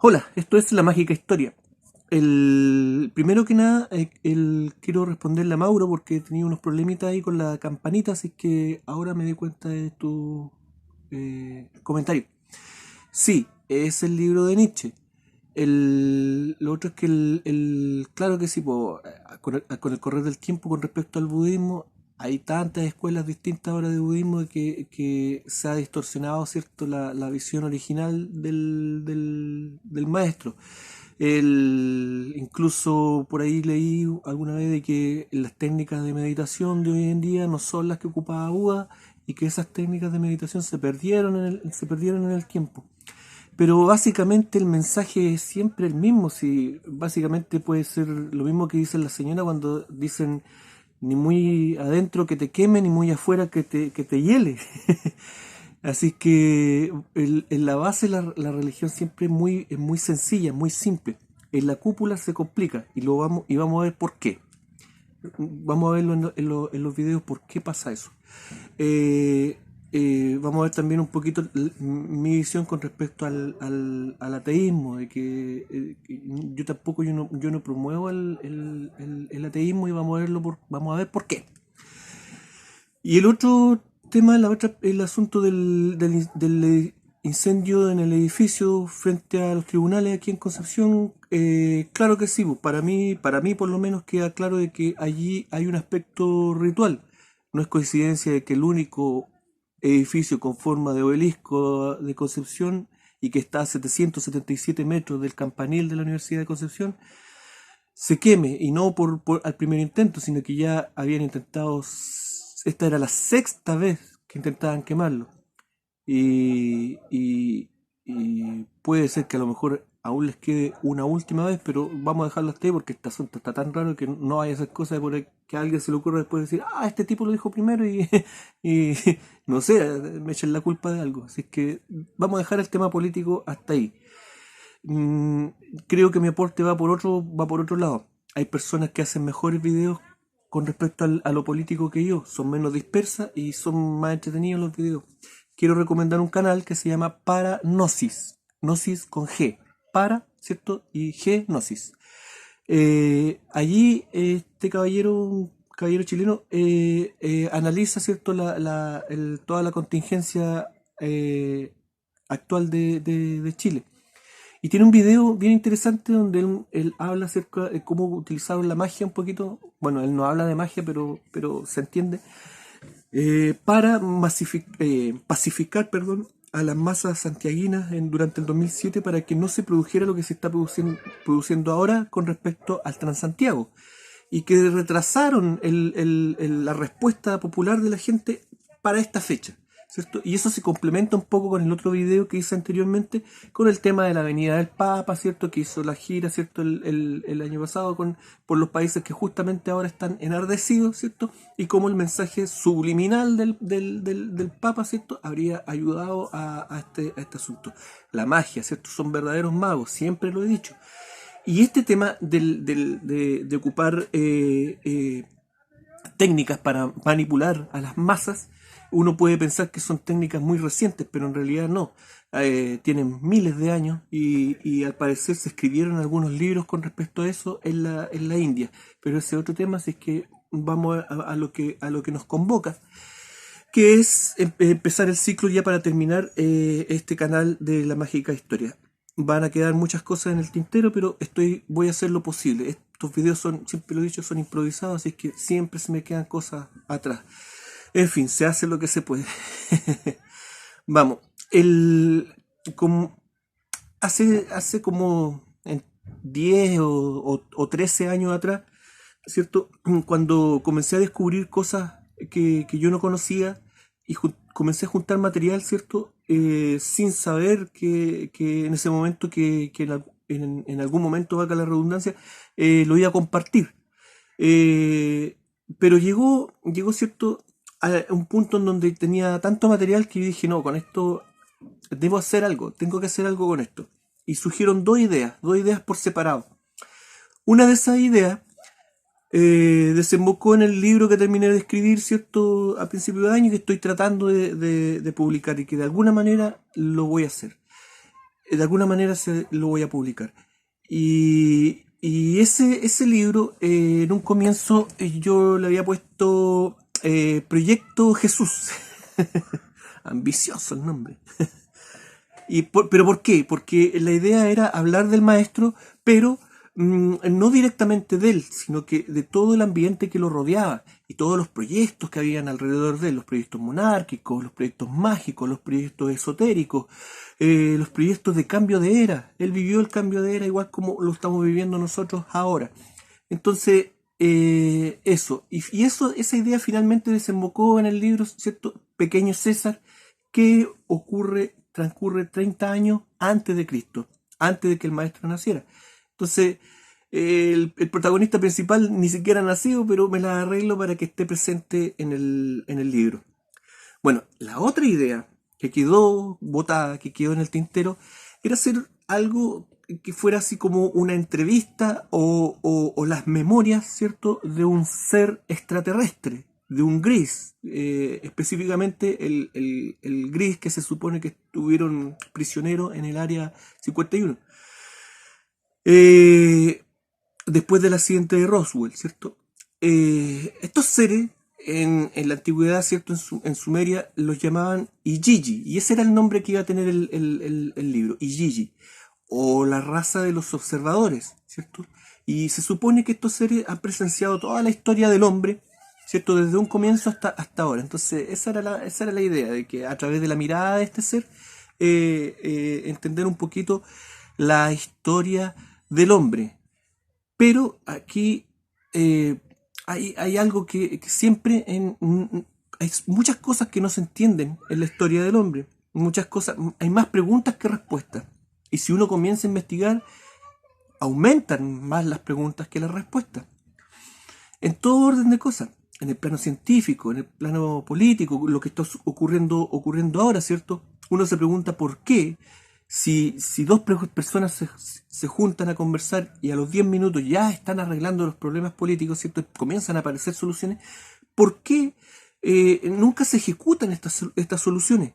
Hola, esto es La Mágica Historia. Primero que nada, quiero responderle a Mauro porque he tenido unos problemitas ahí con la campanita, así que ahora me di cuenta de tu comentario. Sí, es el libro de Nietzsche. Lo otro es que claro que sí, con el correr del tiempo con respecto al budismo, hay tantas escuelas distintas ahora de budismo que se ha distorsionado, ¿cierto?, la visión original del maestro. Incluso por ahí leí alguna vez de que las técnicas de meditación de hoy en día no son las que ocupaba Buda y que esas técnicas de meditación se perdieron en el tiempo. Pero básicamente el mensaje es siempre el mismo. Si básicamente puede ser lo mismo que dicen la señora cuando dicen ni muy adentro que te queme, ni muy afuera que te hiele. Así que en la base la religión siempre es muy sencilla, muy simple. En la cúpula se complica y vamos a ver por qué. Vamos a verlo en los videos por qué pasa eso. Eh, Vamos a ver también un poquito mi visión con respecto al ateísmo, de que yo tampoco yo no promuevo el ateísmo y vamos a ver por qué. Y el otro tema, el asunto del incendio en el edificio frente a los tribunales aquí en Concepción, claro que sí, pues, para mí por lo menos queda claro de que allí hay un aspecto ritual. No es coincidencia de que el único edificio con forma de obelisco de Concepción y que está a 777 metros del campanil de la Universidad de Concepción se queme, y no al primer intento, sino que ya habían intentado, esta era la sexta vez que intentaban quemarlo. Y puede ser que a lo mejor aún les quede una última vez, pero vamos a dejarlo hasta ahí porque este asunto está tan raro que no hay esas cosas de por ahí que a alguien se le ocurra después decir, este tipo lo dijo primero y no sé, me echen la culpa de algo. Así que vamos a dejar el tema político hasta ahí. Mm, Creo que mi aporte va por otro lado. Hay personas que hacen mejores videos con respecto a lo político que yo, son menos dispersas y son más entretenidos los videos. Quiero recomendar un canal que se llama Paragnosis, Gnosis con G, para, ¿cierto? Y G, Gnosis. Allí este caballero, un caballero chileno, analiza, ¿cierto?, toda la contingencia actual de Chile. Y tiene un video bien interesante donde él habla acerca de cómo utilizaron la magia un poquito. Bueno, él no habla de magia, pero se entiende. Para pacificar, perdón, a las masas santiaguinas durante el 2007 para que no se produjera lo que se está produciendo ahora con respecto al Transantiago. Y que retrasaron la respuesta popular de la gente para esta fecha, ¿cierto? Y eso se complementa un poco con el otro video que hice anteriormente, con el tema de la Avenida del Papa, ¿cierto? Que hizo la gira, ¿cierto? El año pasado por los países que justamente ahora están enardecidos, ¿cierto? Y cómo el mensaje subliminal del Papa, ¿cierto?, habría ayudado a este asunto. La magia, ¿cierto? Son verdaderos magos, siempre lo he dicho. Y este tema de ocupar técnicas para manipular a las masas, uno puede pensar que son técnicas muy recientes, pero en realidad no. Tienen miles de años y al parecer se escribieron algunos libros con respecto a eso en la India. Pero ese otro tema, si es que vamos a lo que nos convoca, que es empezar el ciclo ya para terminar este canal de La Mágica Historia. Van a quedar muchas cosas en el tintero, pero voy a hacer lo posible. Estos videos son, siempre lo he dicho, son improvisados, así que siempre se me quedan cosas atrás. En fin, se hace lo que se puede. Vamos, como, hace como 10 o 13 años atrás, ¿cierto? Cuando comencé a descubrir cosas que yo no conocía y comencé a juntar material, ¿cierto? Sin saber que en ese momento, que en algún momento, valga la redundancia, lo iba a compartir. Eh, pero llegó, ¿cierto?, a un punto en donde tenía tanto material que yo dije, no, con esto debo hacer algo, tengo que hacer algo con esto. Y surgieron dos ideas por separado. Una de esas ideas desembocó en el libro que terminé de escribir, ¿cierto?, a principio de año, que estoy tratando de publicar y que de alguna manera lo voy a hacer. de alguna manera lo voy a publicar. Y ese libro, en un comienzo, yo le había puesto Proyecto Jesús. Ambicioso el nombre. ¿Pero por qué? Porque la idea era hablar del maestro, pero no directamente de él, sino que de todo el ambiente que lo rodeaba y todos los proyectos que habían alrededor de él, los proyectos monárquicos, los proyectos mágicos, los proyectos esotéricos, los proyectos de cambio de era. Él vivió el cambio de era igual como lo estamos viviendo nosotros ahora. Entonces, eso. Y esa idea finalmente desembocó en el libro, ¿cierto? Pequeño César, que transcurre 30 años antes de Cristo, antes de que el maestro naciera. Entonces, el protagonista principal ni siquiera ha nacido, pero me la arreglo para que esté presente en el libro. Bueno, la otra idea que quedó botada, que quedó en el tintero, era hacer algo que fuera así como una entrevista o las memorias, ¿cierto?, de un ser extraterrestre, de un gris, específicamente el gris que se supone que estuvieron prisioneros en el área 51. Después del accidente de Roswell, ¿cierto? Estos seres en la antigüedad, ¿cierto? En Sumeria los llamaban Igigi, y ese era el nombre que iba a tener el libro, Igigi, o la raza de los observadores, ¿cierto? Y se supone que estos seres han presenciado toda la historia del hombre, ¿cierto? Desde un comienzo hasta ahora. Entonces, esa era la idea, de que a través de la mirada de este ser, entender un poquito la historia del hombre. Pero aquí hay algo que siempre hay muchas cosas que no se entienden en la historia del hombre. Muchas cosas, hay más preguntas que respuestas. Y si uno comienza a investigar, aumentan más las preguntas que las respuestas. En todo orden de cosas. En el plano científico, en el plano político, lo que está ocurriendo ahora, ¿cierto? Uno se pregunta por qué, si dos personas se juntan a conversar y a los 10 minutos ya están arreglando los problemas políticos, ¿cierto? Comienzan a aparecer soluciones. ¿Por qué nunca se ejecutan estas soluciones?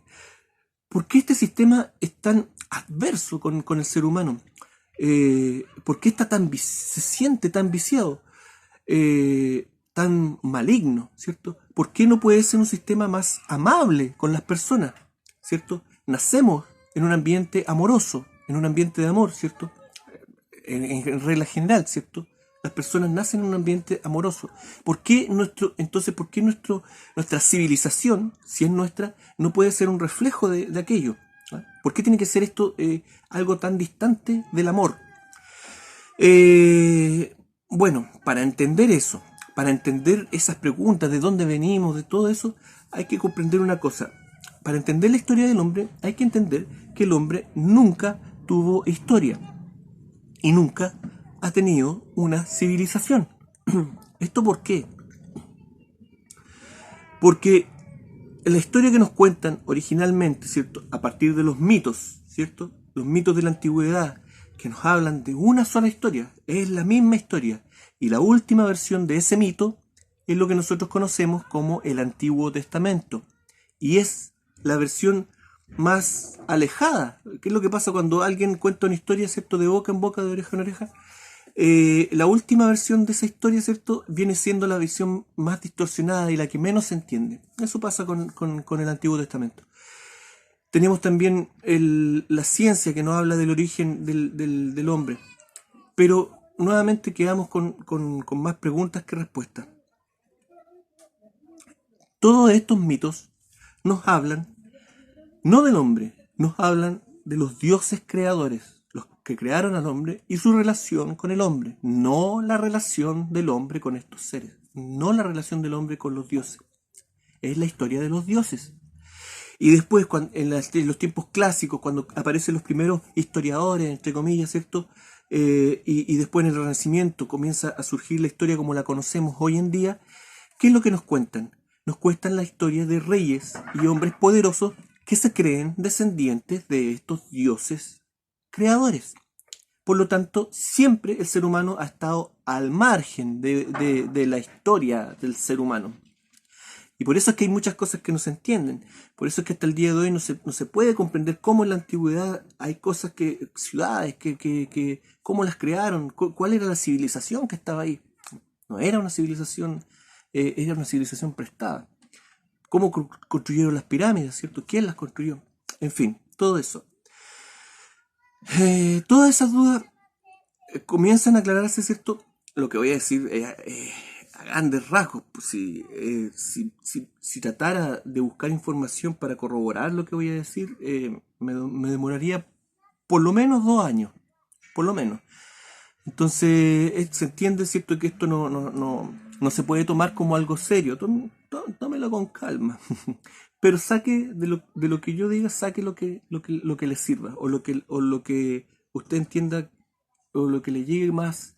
¿Por qué este sistema es tan adverso con el ser humano? ¿Por qué se siente tan viciado? Tan maligno, ¿cierto? ¿Por qué no puede ser un sistema más amable con las personas, ¿cierto? Nacemos en un ambiente amoroso, en un ambiente de amor, ¿cierto? En regla general, ¿cierto? Las personas nacen en un ambiente amoroso. ¿Por qué nuestra civilización, si es nuestra, no puede ser un reflejo de aquello? ¿Ah? ¿Por qué tiene que ser esto algo tan distante del amor? Bueno, para entender eso, para entender esas preguntas, de dónde venimos, de todo eso, hay que comprender una cosa. Para entender la historia del hombre, hay que entender que el hombre nunca tuvo historia y nunca ha tenido una civilización. ¿Esto por qué? Porque la historia que nos cuentan originalmente, ¿cierto?, a partir de los mitos, ¿cierto?, los mitos de la antigüedad, que nos hablan de una sola historia, es la misma historia. Y la última versión de ese mito es lo que nosotros conocemos como el Antiguo Testamento. Y es la versión más alejada. ¿Qué es lo que pasa cuando alguien cuenta una historia, ¿cierto?, de boca en boca, de oreja en oreja? La última versión de esa historia, ¿cierto?, viene siendo la visión más distorsionada y la que menos se entiende. Eso pasa con el Antiguo Testamento. Tenemos también la ciencia que nos habla del origen del hombre. Pero nuevamente quedamos con más preguntas que respuestas. Todos estos mitos nos hablan, no del hombre, nos hablan de los dioses creadores, los que crearon al hombre y su relación con el hombre, no la relación del hombre con estos seres, no la relación del hombre con los dioses. Es la historia de los dioses. Y después, en los tiempos clásicos, cuando aparecen los primeros historiadores, entre comillas, ¿cierto? Y después en el Renacimiento comienza a surgir la historia como la conocemos hoy en día. ¿Qué es lo que nos cuentan? Nos cuentan la historia de reyes y hombres poderosos que se creen descendientes de estos dioses creadores. Por lo tanto, siempre el ser humano ha estado al margen de la historia del ser humano. Y por eso es que hay muchas cosas que no se entienden. Por eso es que hasta el día de hoy no se puede comprender cómo en la antigüedad hay cosas ciudades, cómo las crearon, cuál era la civilización que estaba ahí. No era una civilización, era una civilización prestada. Cómo construyeron las pirámides, ¿cierto? ¿Quién las construyó? En fin, todo eso. Todas esas dudas comienzan a aclararse, ¿cierto? Lo que voy a decir a grandes rasgos. Pues, si tratara de buscar información para corroborar lo que voy a decir, me demoraría por lo menos 2 años. Por lo menos. Entonces, se entiende, ¿cierto?, que esto no se puede tomar como algo serio. Tómelo con calma. Pero saque de lo que yo diga, saque lo que le sirva, o lo que usted entienda, o lo que le llegue más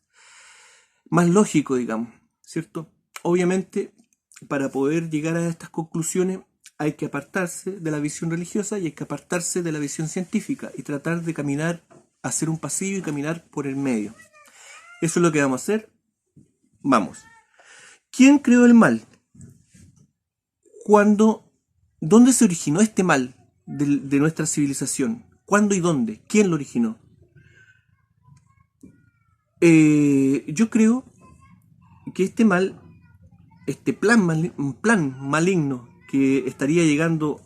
lógico, digamos, ¿cierto? Obviamente, para poder llegar a estas conclusiones hay que apartarse de la visión religiosa y hay que apartarse de la visión científica y tratar de caminar, hacer un pasillo y caminar por el medio. Eso es lo que vamos a hacer. Vamos. ¿Quién creó el mal? ¿Dónde se originó este mal de nuestra civilización? ¿Cuándo y dónde? ¿Quién lo originó? Yo creo que este mal, este plan maligno que estaría llegando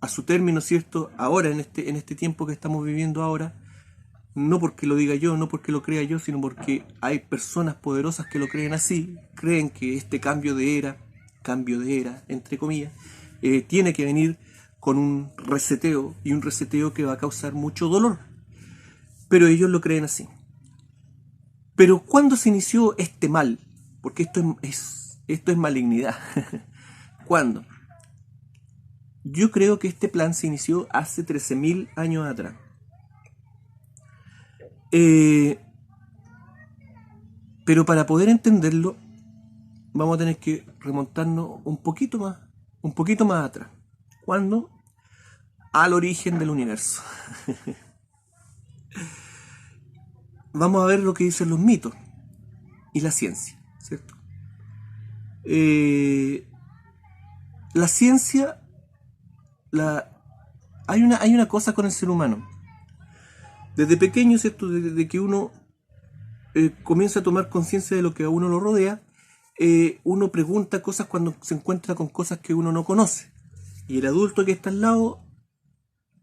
a su término, ¿cierto? Ahora, en este tiempo que estamos viviendo ahora, no porque lo diga yo, no porque lo crea yo, sino porque hay personas poderosas que lo creen así, creen que este cambio de era, entre comillas, tiene que venir con un reseteo, y un reseteo que va a causar mucho dolor. Pero ellos lo creen así. Pero ¿cuándo se inició este mal? Porque esto es malignidad. ¿Cuándo? Yo creo que este plan se inició hace 13.000 años atrás. Pero para poder entenderlo, vamos a tener que remontarnos un poquito más atrás. ¿Cuándo? Al origen del universo. Vamos a ver lo que dicen los mitos y la ciencia, ¿cierto? La ciencia, hay una cosa con el ser humano. Desde pequeño, ¿cierto? Desde que uno comienza a tomar conciencia de lo que a uno lo rodea, uno pregunta cosas cuando se encuentra con cosas que uno no conoce. Y el adulto que está al lado,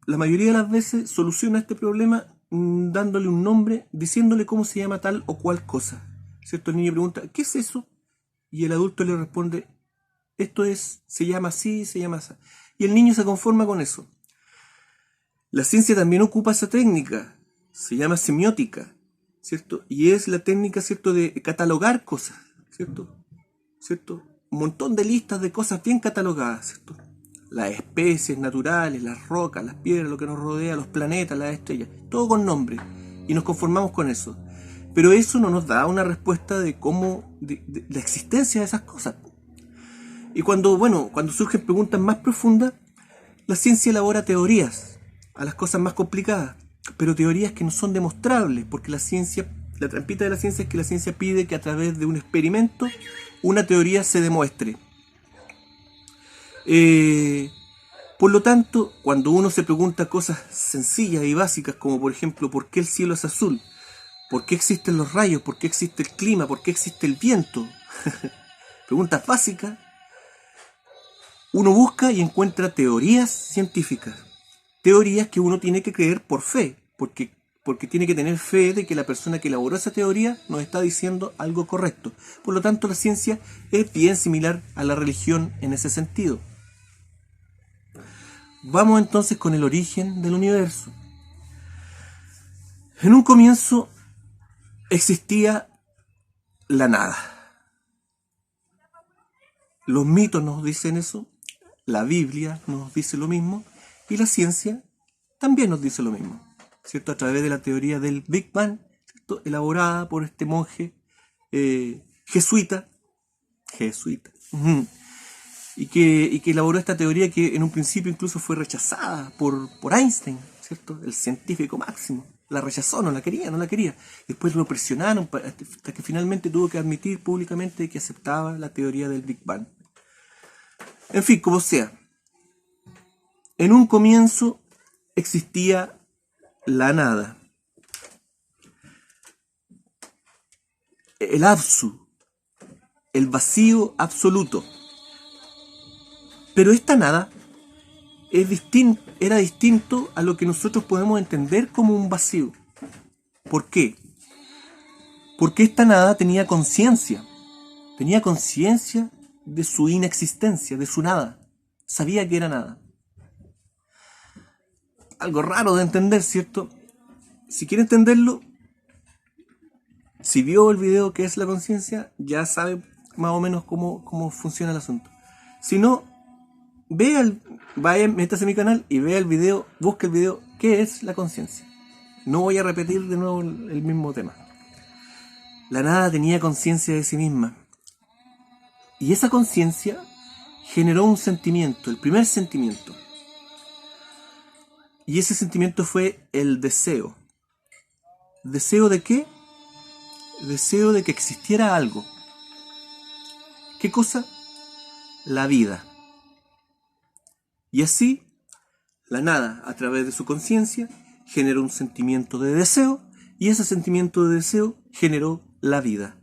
la mayoría de las veces, soluciona este problema dándole un nombre, diciéndole cómo se llama tal o cual cosa. ¿Cierto? El niño pregunta, ¿qué es eso? Y el adulto le responde, se llama así, se llama así. Y el niño se conforma con eso. La ciencia también ocupa esa técnica, se llama semiótica, ¿cierto? Y es la técnica, ¿cierto?, de catalogar cosas, ¿cierto? Un montón de listas de cosas bien catalogadas, ¿cierto? Las especies naturales, las rocas, las piedras, lo que nos rodea, los planetas, las estrellas, todo con nombre, y nos conformamos con eso. Pero eso no nos da una respuesta de la existencia de esas cosas. Y cuando surgen preguntas más profundas, la ciencia elabora teorías a las cosas más complicadas, pero teorías que no son demostrables, porque la trampita de la ciencia es que la ciencia pide que a través de un experimento una teoría se demuestre. Por lo tanto, cuando uno se pregunta cosas sencillas y básicas, como por ejemplo, ¿por qué el cielo es azul? ¿Por qué existen los rayos? ¿Por qué existe el clima? ¿Por qué existe el viento? Preguntas básicas. Uno busca y encuentra teorías científicas. Teorías que uno tiene que creer por fe, porque tiene que tener fe de que la persona que elaboró esa teoría nos está diciendo algo correcto. Por lo tanto, la ciencia es bien similar a la religión en ese sentido. Vamos entonces con el origen del universo. En un comienzo existía la nada. Los mitos nos dicen eso, la Biblia nos dice lo mismo, y la ciencia también nos dice lo mismo, ¿cierto? A través de la teoría del Big Bang, ¿cierto?, elaborada por este monje jesuita, y que elaboró esta teoría que en un principio incluso fue rechazada por Einstein, ¿cierto?, el científico máximo. La rechazó, no la quería. Después lo presionaron hasta que finalmente tuvo que admitir públicamente que aceptaba la teoría del Big Bang. En fin, como sea, en un comienzo existía la nada, el absu, el vacío absoluto. Pero esta nada era distinto a lo que nosotros podemos entender como un vacío. ¿Por qué? Porque esta nada tenía conciencia de su inexistencia, de su nada. Sabía que era nada. Algo raro de entender, ¿cierto? Si quiere entenderlo, si vio el video que es la conciencia, ya sabe más o menos cómo funciona el asunto. Si no, métase a mi canal y vea el video, busque el video, ¿qué es la conciencia? No voy a repetir de nuevo el mismo tema. La nada tenía conciencia de sí misma. Y esa conciencia generó un sentimiento, el primer sentimiento. Y ese sentimiento fue el deseo. ¿Deseo de qué? Deseo de que existiera algo. ¿Qué cosa? La vida. Y así, la nada, a través de su conciencia, generó un sentimiento de deseo, y ese sentimiento de deseo generó la vida.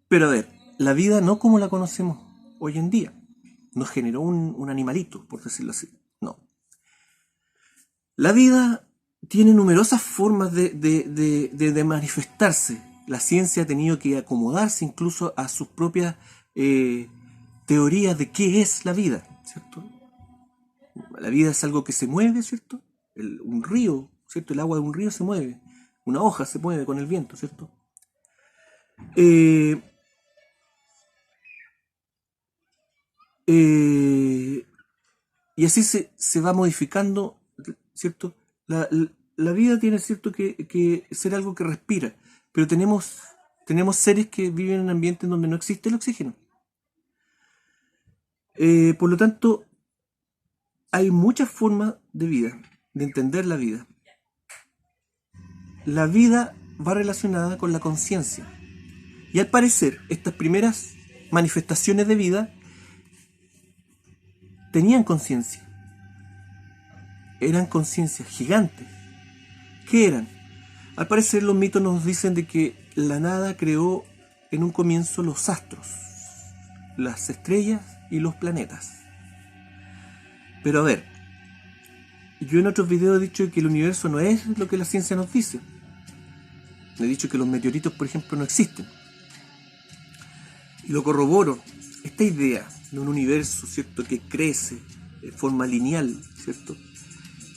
Pero a ver, la vida no como la conocemos hoy en día. No generó un animalito, por decirlo así. No. La vida tiene numerosas formas de manifestarse. La ciencia ha tenido que acomodarse incluso a sus propias teorías de qué es la vida, ¿cierto? La vida es algo que se mueve, ¿cierto? Un río, ¿cierto? El agua de un río se mueve. Una hoja se mueve con el viento, ¿cierto? Y así se va modificando, ¿cierto? La vida tiene, ¿cierto?, que ser algo que respira, pero tenemos seres que viven en ambientes donde no existe el oxígeno. Por lo tanto, hay muchas formas de vida, de entender la vida. La vida va relacionada con la conciencia. Y al parecer, estas primeras manifestaciones de vida tenían conciencia. Eran conciencias gigantes. ¿Qué eran? Al parecer los mitos nos dicen de que la nada creó en un comienzo los astros, las estrellas y los planetas. Pero a ver, yo en otros videos he dicho que el universo no es lo que la ciencia nos dice. He dicho que los meteoritos, por ejemplo, no existen. Y lo corroboro. Esta idea de un universo, ¿cierto?, que crece de forma lineal, ¿cierto?,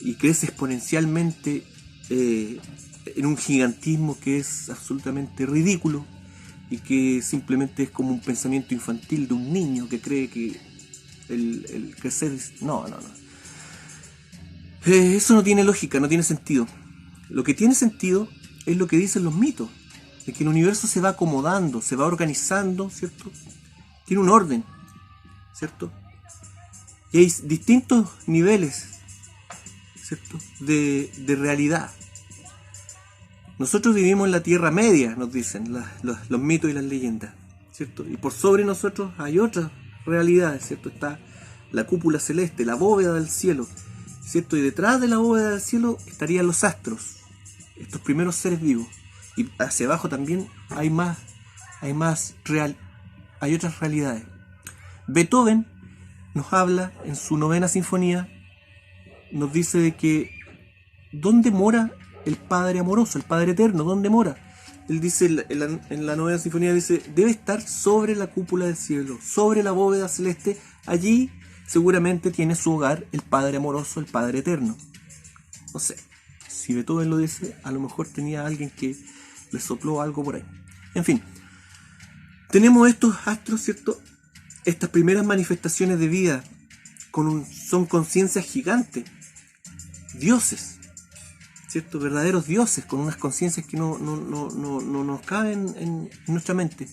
y crece exponencialmente en un gigantismo que es absolutamente ridículo y que simplemente es como un pensamiento infantil de un niño que cree que el crecer es... No. Eso no tiene lógica, no tiene sentido. Lo que tiene sentido es lo que dicen los mitos, de que el universo se va acomodando, se va organizando, ¿cierto? Tiene un orden, ¿cierto? Y hay distintos niveles, ¿cierto?, de realidad. Nosotros vivimos en la Tierra Media, nos dicen los mitos y las leyendas, ¿cierto? Y por sobre nosotros hay otras realidades, ¿cierto? Está la cúpula celeste, la bóveda del cielo, ¿cierto? Y detrás de la bóveda del cielo estarían los astros, estos primeros seres vivos. Y hacia abajo también hay otras realidades. Beethoven nos habla en su 9ª sinfonía, nos dice de que ¿dónde mora el Padre amoroso, el Padre eterno? ¿Dónde mora? Él dice en la 9ª sinfonía, dice, debe estar sobre la cúpula del cielo, sobre la bóveda celeste. Allí seguramente tiene su hogar el Padre amoroso, el Padre eterno. No sé, si Beethoven lo dice, a lo mejor tenía alguien que le sopló algo por ahí. En fin, tenemos estos astros, ¿cierto? Estas primeras manifestaciones de vida son conciencias gigantes, dioses, ¿cierto? Verdaderos dioses, con unas conciencias que no nos caben en nuestra mente.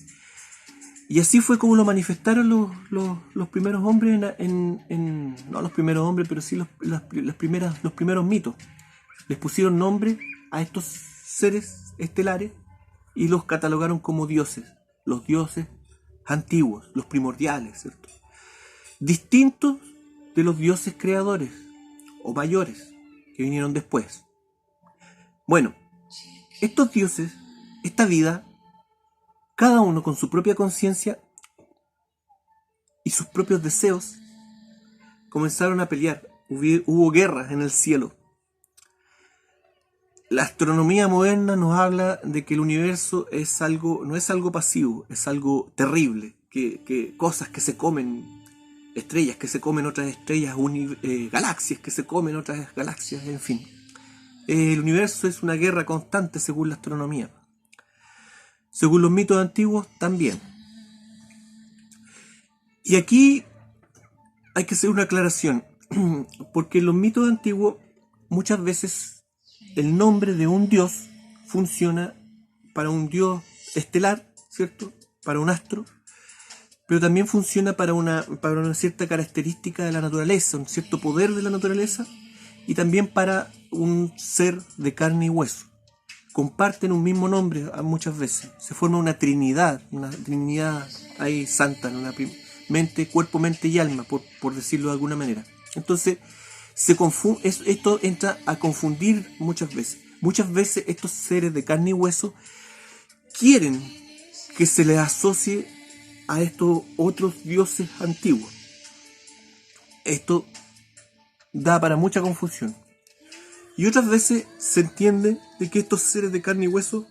Y así fue como lo manifestaron los primeros hombres no los primeros hombres, pero sí los primeros mitos. Les pusieron nombre a estos seres estelares y los catalogaron como dioses, los dioses antiguos, los primordiales, ¿cierto? distintos de los dioses creadores o mayores que vinieron después. Bueno, estos dioses, esta vida, cada uno con su propia conciencia y sus propios deseos, comenzaron a pelear. Hubo guerras en el cielo. La astronomía moderna nos habla de que el universo es algo, no es algo pasivo, es algo terrible, que cosas que se comen, estrellas que se comen otras estrellas, galaxias que se comen otras galaxias, en fin. El universo es una guerra constante según la astronomía. Según los mitos antiguos, también. Y aquí hay que hacer una aclaración, porque en los mitos antiguos muchas veces el nombre de un dios funciona para un dios estelar, ¿cierto? Para un astro, pero también funciona para una cierta característica de la naturaleza, un cierto poder de la naturaleza, y también para un ser de carne y hueso. Comparten un mismo nombre muchas veces. Se forma una trinidad ahí santa, una mente, cuerpo, mente y alma, por decirlo de alguna manera. Entonces, esto entra a confundir muchas veces. Muchas veces estos seres de carne y hueso quieren que se les asocie a estos otros dioses antiguos. Esto da para mucha confusión. Y otras veces se entiende de que estos seres de carne y hueso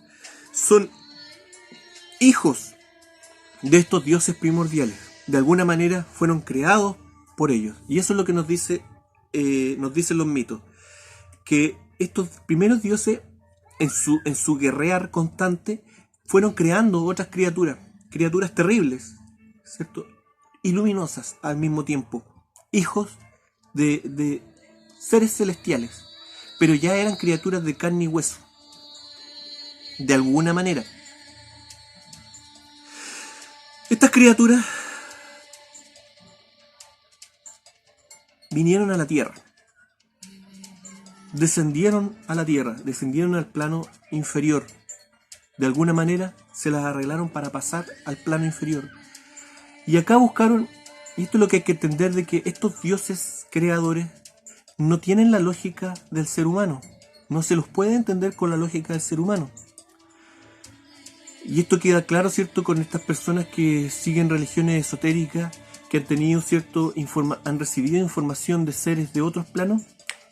son hijos de estos dioses primordiales. De alguna manera fueron creados por ellos. Y eso es lo que nos dicen los mitos. Que estos primeros dioses, en su guerrear constante, fueron creando otras criaturas terribles, ¿cierto? Y luminosas al mismo tiempo. Hijos de seres celestiales. Pero ya eran criaturas de carne y hueso. De alguna manera. Estas criaturas vinieron a la tierra. Descendieron a la tierra. Descendieron al plano inferior. De alguna manera se las arreglaron para pasar al plano inferior. Y acá buscaron, y esto es lo que hay que entender, de que estos dioses creadores no tienen la lógica del ser humano. No se los puede entender con la lógica del ser humano. Y esto queda claro, ¿cierto?, con estas personas que siguen religiones esotéricas, que han tenido, ¿cierto?, han recibido información de seres de otros planos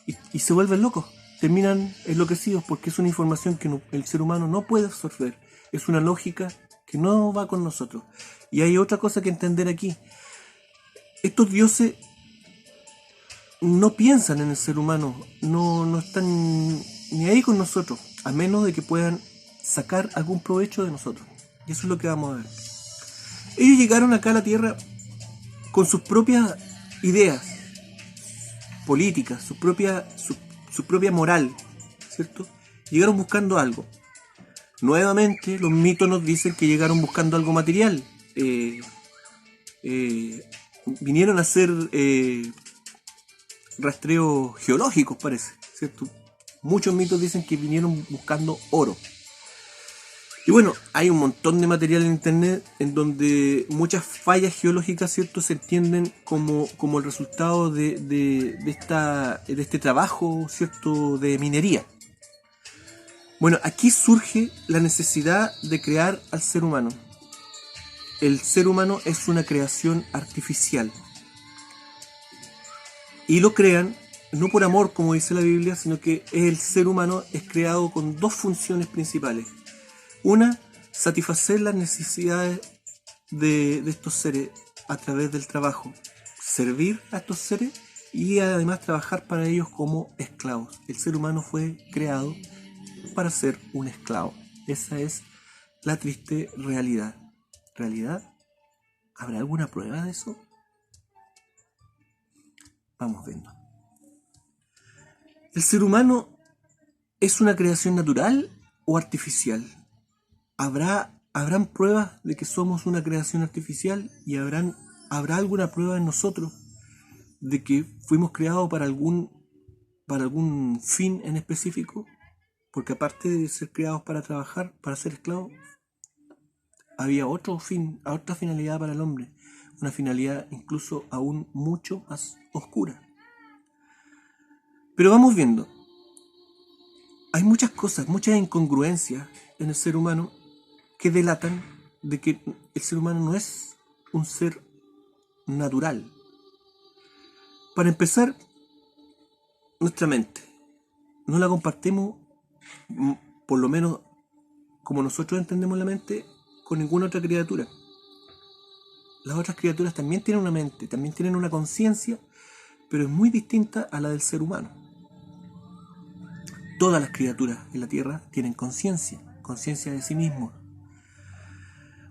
y se vuelven locos. Terminan enloquecidos porque es una información que el ser humano no puede absorber. Es una lógica que no va con nosotros. Y hay otra cosa que entender aquí. Estos dioses no piensan en el ser humano, no están ni ahí con nosotros, a menos de que puedan sacar algún provecho de nosotros. Y eso es lo que vamos a ver. Ellos llegaron acá a la Tierra con sus propias ideas políticas, su propia moral, ¿cierto? Llegaron buscando algo. Nuevamente, los mitos nos dicen que llegaron buscando algo material. Vinieron a hacer rastreos geológicos, parece, ¿cierto? Muchos mitos dicen que vinieron buscando oro. Y bueno, hay un montón de material en internet en donde muchas fallas geológicas, ¿cierto?, se entienden como el resultado de este trabajo, ¿cierto?, de minería. Bueno, aquí surge la necesidad de crear al ser humano. El ser humano es una creación artificial. Y lo crean no por amor, como dice la Biblia, sino que el ser humano es creado con dos funciones principales. Una, satisfacer las necesidades de estos seres a través del trabajo. Servir a estos seres y además trabajar para ellos como esclavos. El ser humano fue creado para ser un esclavo. Esa es la triste realidad. ¿Realidad? ¿Habrá alguna prueba de eso? Vamos viendo. ¿El ser humano es una creación natural o artificial? ¿Habrán pruebas de que somos una creación artificial y habrá alguna prueba en nosotros de que fuimos creados para algún fin en específico? Porque aparte de ser creados para trabajar, para ser esclavos, había otro fin, otra finalidad para el hombre. una finalidad incluso aún mucho más oscura. Pero vamos viendo, hay muchas cosas, muchas incongruencias en el ser humano que delatan de que el ser humano no es un ser natural. Para empezar, nuestra mente no la compartimos, por lo menos como nosotros entendemos la mente, con ninguna otra criatura. Las otras criaturas también tienen una mente, también tienen una conciencia, pero es muy distinta a la del ser humano. Todas las criaturas en la Tierra tienen conciencia de sí mismos.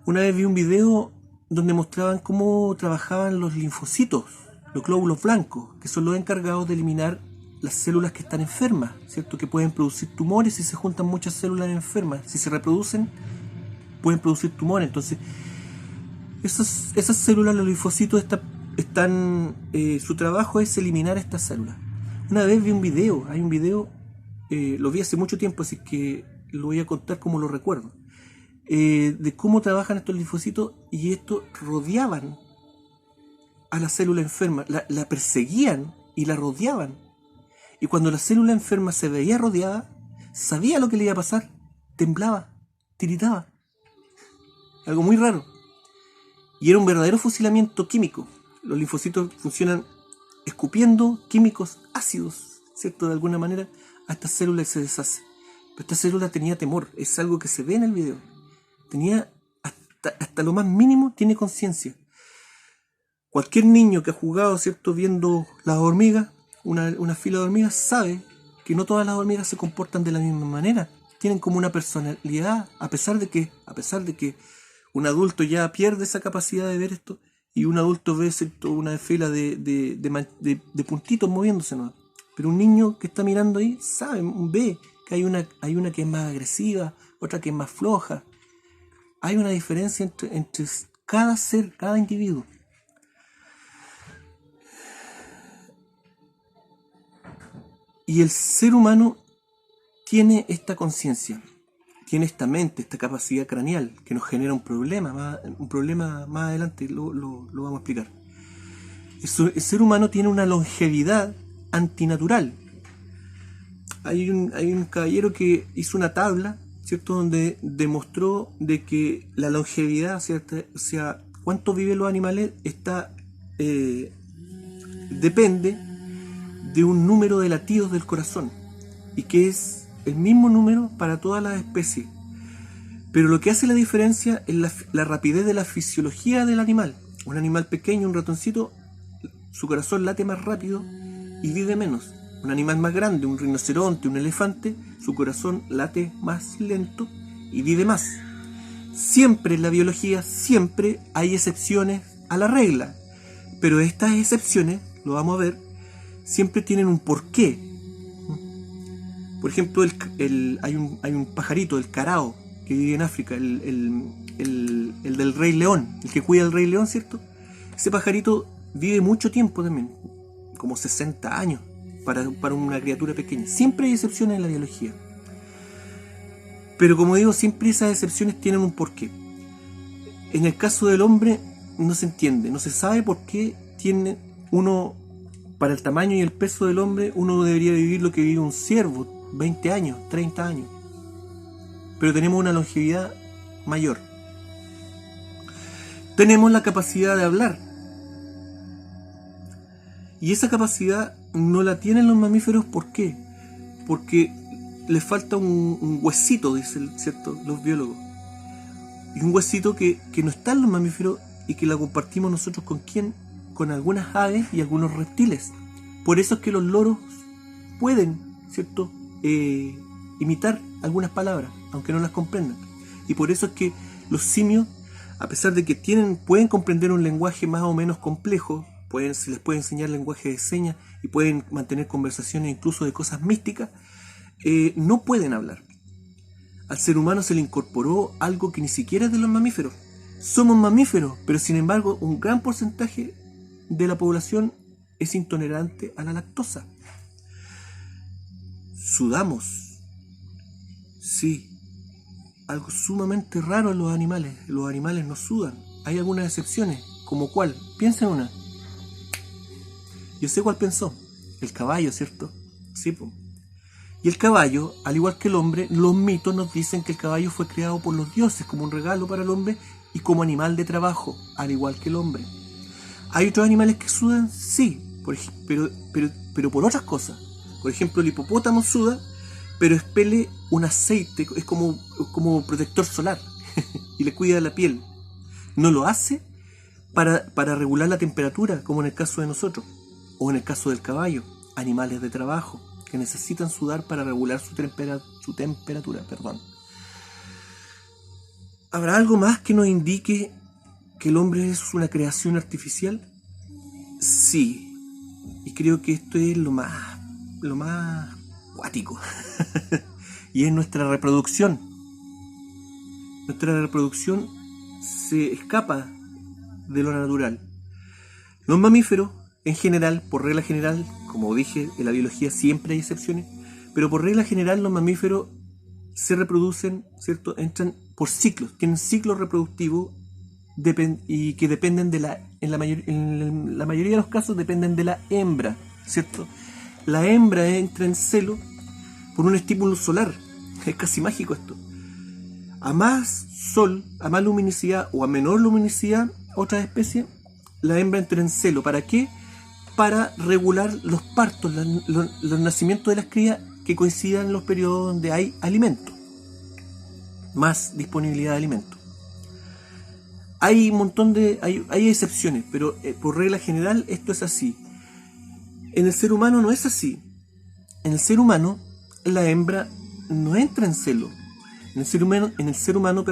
Una vez vi un video donde mostraban cómo trabajaban los linfocitos, los glóbulos blancos, que son los encargados de eliminar las células que están enfermas, ¿cierto? Que pueden producir tumores si se juntan muchas células enfermas. Si se reproducen, pueden producir tumores. Entonces, esas células, los linfocitos, su trabajo es eliminar estas células. Una vez vi un video, lo vi hace mucho tiempo, así que lo voy a contar como lo recuerdo, de cómo trabajan estos linfocitos, y estos rodeaban a la célula enferma, la perseguían y la rodeaban. Y cuando la célula enferma se veía rodeada, sabía lo que le iba a pasar, temblaba, tiritaba. Algo muy raro. Y era un verdadero fusilamiento químico. Los linfocitos funcionan escupiendo químicos ácidos, ¿cierto? De alguna manera, a esta célula se deshace. Pero esta célula tenía temor, es algo que se ve en el video. Tenía, hasta lo más mínimo, tiene conciencia. Cualquier niño que ha jugado, ¿cierto?, viendo las hormigas, una fila de hormigas, sabe que no todas las hormigas se comportan de la misma manera. Tienen como una personalidad, a pesar de que un adulto ya pierde esa capacidad de ver esto, y un adulto ve, ¿cierto?, una fila de puntitos moviéndose, ¿no? Pero un niño que está mirando ahí ve que hay una que es más agresiva, otra que es más floja. Hay una diferencia entre cada ser, cada individuo. Y el ser humano tiene esta conciencia, tiene esta mente, esta capacidad craneal que nos genera un problema más adelante, lo vamos a explicar. El ser humano tiene una longevidad antinatural. Hay un caballero que hizo una tabla, ¿cierto?, donde demostró de que la longevidad, ¿cierto?, o sea, cuánto viven los animales, depende de un número de latidos del corazón, y que es el mismo número para todas las especies. Pero lo que hace la diferencia es la rapidez de la fisiología del animal. Un animal pequeño, un ratoncito, su corazón late más rápido y vive menos. Un animal más grande, un rinoceronte, un elefante, su corazón late más lento y vive más. Siempre en la biología, siempre hay excepciones a la regla, pero estas excepciones, lo vamos a ver, siempre tienen un porqué. Por ejemplo, hay un pajarito, el carao, que vive en África, el del Rey León, el que cuida al Rey León, ¿cierto? Ese pajarito vive mucho tiempo también, como 60 años para una criatura pequeña. Siempre hay excepciones en la biología. Pero como digo, siempre esas excepciones tienen un porqué. En el caso del hombre no se entiende, no se sabe por qué tiene uno, para el tamaño y el peso del hombre, uno debería vivir lo que vive un ciervo, 20 años, 30 años. Pero tenemos una longevidad mayor. Tenemos la capacidad de hablar. Y esa capacidad no la tienen los mamíferos. ¿Por qué? Porque les falta un huesito, dicen, ¿cierto?, los biólogos. Y un huesito que no está en los mamíferos y que la compartimos nosotros ¿con quién? Con algunas aves y algunos reptiles. Por eso es que los loros pueden, ¿cierto?, imitar algunas palabras, aunque no las comprendan. Y por eso es que los simios, a pesar de que pueden comprender un lenguaje más o menos complejo, se les puede enseñar lenguaje de señas y pueden mantener conversaciones incluso de cosas místicas, no pueden hablar. Al ser humano se le incorporó algo que ni siquiera es de los mamíferos. Somos mamíferos, pero sin embargo un gran porcentaje de la población es intolerante a la lactosa. Sudamos. Sí, algo sumamente raro en los animales. Los animales no sudan. Hay algunas excepciones. ¿Como cuál? Piensa en una. Yo sé cuál pensó. El caballo, ¿cierto? Sí, po. Y el caballo, al igual que el hombre, los mitos nos dicen que el caballo fue creado por los dioses como un regalo para el hombre y como animal de trabajo, al igual que el hombre. ¿Hay otros animales que sudan? Sí, pero por otras cosas. Por ejemplo, el hipopótamo suda, pero expele un aceite, es como protector solar y le cuida la piel. No lo hace para regular la temperatura, como en el caso de nosotros, o en el caso del caballo, animales de trabajo que necesitan sudar para regular su temperatura. ¿Habrá algo más que nos indique que el hombre es una creación artificial? Sí, y creo que esto es lo más cuático. Y es nuestra reproducción. Nuestra reproducción se escapa de lo natural. Los mamíferos, en general, por regla general, como dije, en la biología siempre hay excepciones, pero por regla general los mamíferos se reproducen, ¿cierto? Entran por ciclos, tienen ciclos reproductivos y que dependen en la mayoría de los casos dependen de la hembra, ¿cierto? La hembra entra en celo por un estímulo solar. Es casi mágico esto. A más sol, a más luminosidad o a menor luminosidad, otras especies, la hembra entra en celo. ¿Para qué? Para regular los partos, los nacimientos de las crías que coincidan en los periodos donde hay alimento, más disponibilidad de alimento. Hay un montón hay excepciones, pero por regla general esto es así. En el ser humano no es así. En el ser humano la hembra no entra en celo. En el ser humano,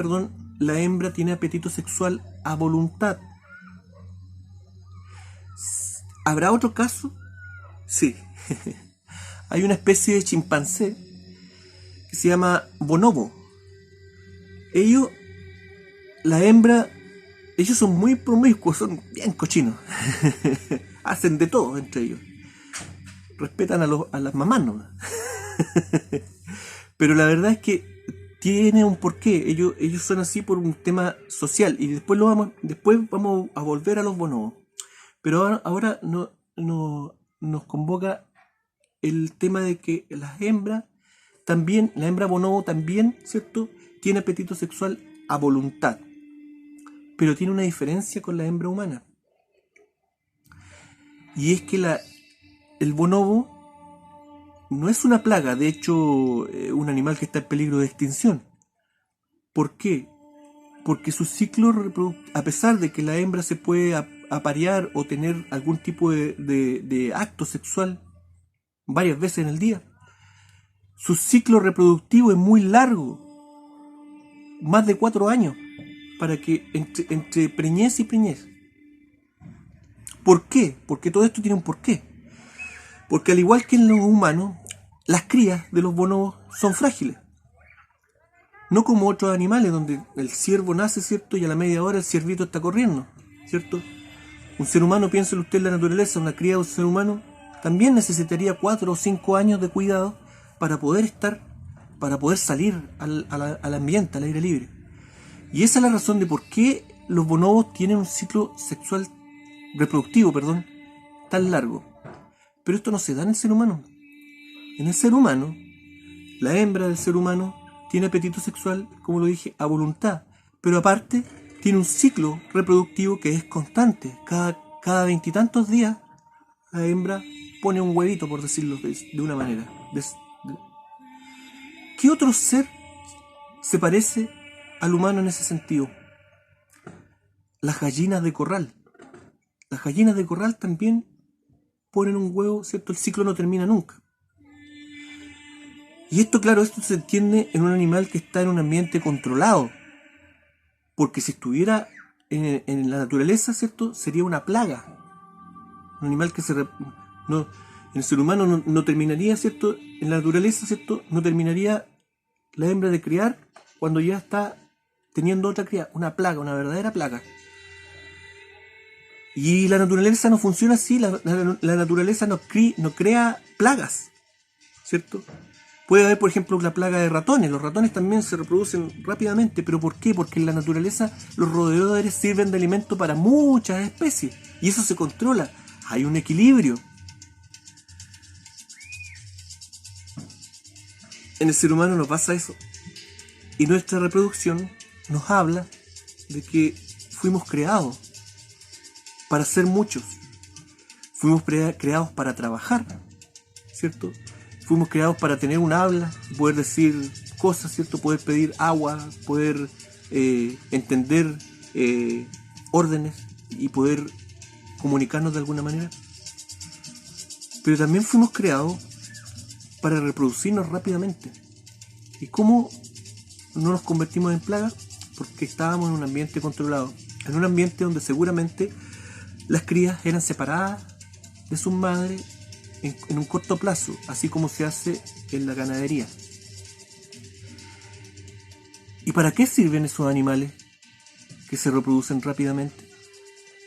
la hembra tiene apetito sexual a voluntad. ¿Habrá otro caso? Sí. Hay una especie de chimpancé que se llama bonobo. Ellos son muy promiscuos, son bien cochinos. Hacen de todo entre ellos. Respetan a las mamás, ¿no? Pero la verdad es que tiene un porqué. Ellos son así por un tema social. Y después vamos a volver a los bonobos. Pero ahora nos convoca el tema de que la hembra bonobo también, ¿cierto? Tiene apetito sexual a voluntad. Pero tiene una diferencia con la hembra humana. Y es que el bonobo no es una plaga, de hecho, un animal que está en peligro de extinción. ¿Por qué? Porque su ciclo reproductivo, a pesar de que la hembra se puede aparear o tener algún tipo de acto sexual varias veces en el día, su ciclo reproductivo es muy largo, más de 4 años, para que entre preñez y preñez. ¿Por qué? Porque todo esto tiene un porqué. Porque al igual que en los humanos, las crías de los bonobos son frágiles. No como otros animales donde el ciervo nace, ¿cierto? Y a la media hora el ciervito está corriendo, ¿cierto? Un ser humano, piénselo usted en la naturaleza, una cría de un ser humano también necesitaría 4 o 5 años de cuidado para poder salir al ambiente, al aire libre. Y esa es la razón de por qué los bonobos tienen un ciclo sexual reproductivo, tan largo. Pero esto no se da en el ser humano. En el ser humano, la hembra del ser humano tiene apetito sexual, como lo dije, a voluntad. Pero aparte, tiene un ciclo reproductivo que es constante. Cada 20 y tantos días, la hembra pone un huevito, por decirlo de una manera. ¿Qué otro ser se parece al humano en ese sentido? Las gallinas de corral. Las gallinas de corral también ponen un huevo, ¿cierto? El ciclo no termina nunca. Y esto se entiende en un animal que está en un ambiente controlado. Porque si estuviera en la naturaleza, ¿cierto? Sería una plaga. Un animal que en el ser humano no terminaría, ¿cierto? En la naturaleza, ¿cierto? No terminaría la hembra de criar cuando ya está teniendo otra cría. Una plaga, una verdadera plaga. Y la naturaleza no funciona así. La naturaleza no crea plagas, ¿cierto? Puede haber, por ejemplo, la plaga de ratones. Los ratones también se reproducen rápidamente. ¿Pero por qué? Porque en la naturaleza los roedores sirven de alimento para muchas especies. Y eso se controla. Hay un equilibrio. En el ser humano no pasa eso. Y nuestra reproducción nos habla de que fuimos creados para ser muchos. Fuimos creados para trabajar, ¿cierto? Fuimos creados para tener un habla, poder decir cosas, ¿cierto? Poder pedir agua, poder entender órdenes y poder comunicarnos de alguna manera. Pero también fuimos creados para reproducirnos rápidamente. ¿Y cómo no nos convertimos en plaga? Porque estábamos en un ambiente controlado, en un ambiente donde seguramente las crías eran separadas de sus madres en un corto plazo, así como se hace en la ganadería. ¿Y para qué sirven esos animales que se reproducen rápidamente?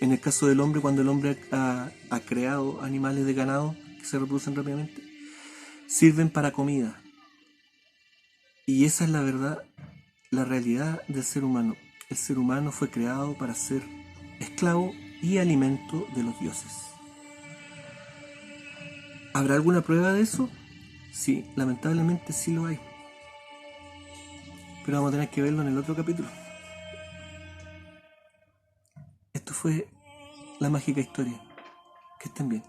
En el caso del hombre, cuando el hombre ha creado animales de ganado que se reproducen rápidamente, sirven para comida. Y esa es la verdad, la realidad del ser humano. El ser humano fue creado para ser esclavo y alimento de los dioses. ¿Habrá alguna prueba de eso? Sí, lamentablemente sí lo hay. Pero vamos a tener que verlo en el otro capítulo. Esto fue La Mágica Historia. Que estén bien.